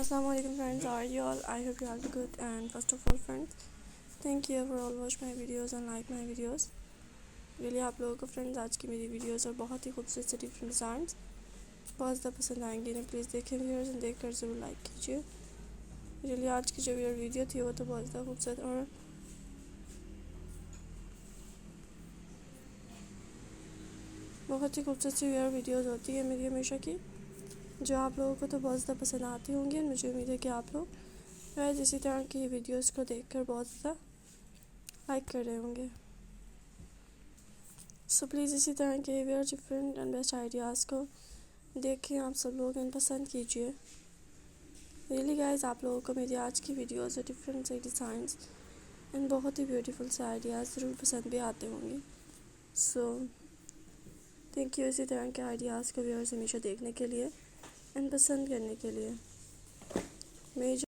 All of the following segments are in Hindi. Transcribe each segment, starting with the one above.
Assalamualaikum friends, how are you all? I hope you all good. And first of all friends, thank you for all watch my videos and like my videos. Really आप लोगों को फ्रेंड्स आज की मेरी वीडियोस और बहुत ही खूबसूरत से डिफरेंट डिज़ाइंस बहुत ज़्यादा पसंद आएंगे। इन्हें प्लीज़ देखें व्यूअर्स एंड देख कर ज़रूर लाइक कीजिए। रियली आज की जो वीडियो थी वो तो बहुत ज़्यादा खूबसूरत और बहुत ही खूबसूरत सी वीडियोज़ होती है मेरी हमेशा की, जो आप लोगों को तो बहुत ज़्यादा पसंद आती होंगी। और मुझे उम्मीद है कि आप लोग वैसे इसी तरह की वीडियोस को देखकर बहुत ज़्यादा लाइक कर रहे होंगे। सो प्लीज़ इसी तरह के where different and best ideas को देखें आप सब लोग एंड पसंद कीजिए। रियली गाइस, आप लोगों को मेरी आज की वीडियोस और डिफरेंट से डिज़ाइंस एंड बहुत ही ब्यूटीफुल से आइडियाज़ ज़रूर पसंद भी आते होंगे। सो थैंक यू इसी तरह के आइडियाज़ को व्यूअर्स हमेशा देखने के लिए एंड पसंद करने के लिए। मेरी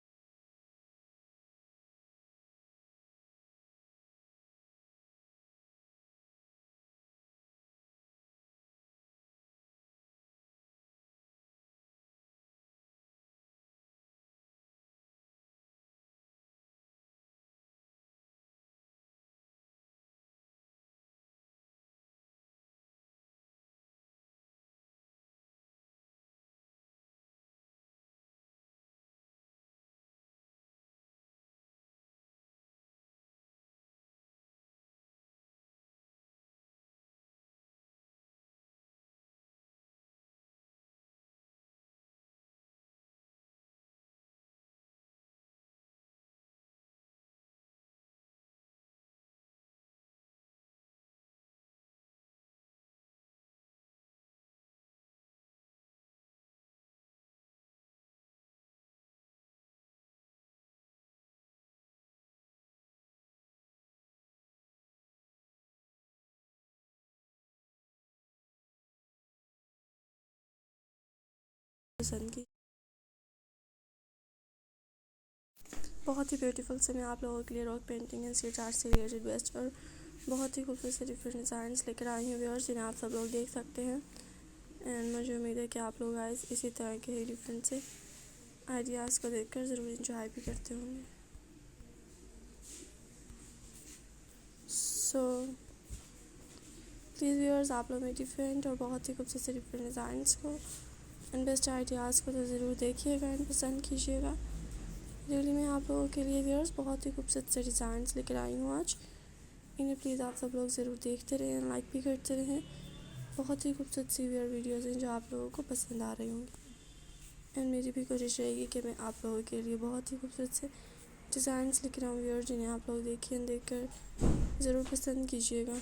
पसंद की बहुत ही ब्यूटीफुल से मैं आप लोगों के लिए rock painting and street art से रिलेटेड बेस्ट और बहुत ही खूबसूरत से डिफरेंट डिज़ाइंस लेकर आई हूँ व्यूअर्स, जिन्हें आप सब लोग देख सकते हैं। एंड मुझे उम्मीद है कि आप लोग गाइस इसी तरह के ही डिफरेंट से आइडियाज़ को देखकर ज़रूर इंजॉय भी करते होंगे। सो प्लीज़ व्यूअर्स, आप लोग में डिफरेंट और बहुत ही खूबसूरत से डिफरेंट डिज़ाइंस को एंड बेस्ट आइडियाज़ को तो ज़रूर देखिएगा एंड पसंद कीजिएगा। रियली मैं आप लोगों के लिए व्यूअर्स बहुत ही खूबसूरत से डिज़ाइंस लेकर आई हूँ आज। इन्हें प्लीज़ आप सब लोग ज़रूर देखते रहें, लाइक भी करते रहें। बहुत ही खूबसूरत सी वीडियोज़ हैं जो आप लोगों को पसंद आ रही होंगी। एंड मेरी भी कोशिश रहेगी कि मैं आप लोगों के लिए बहुत ही खूबसूरत से डिज़ाइंस लेकर आऊँ व्यूअर्स, जिन्हें आप लोग देखिए देख कर ज़रूर पसंद कीजिएगा।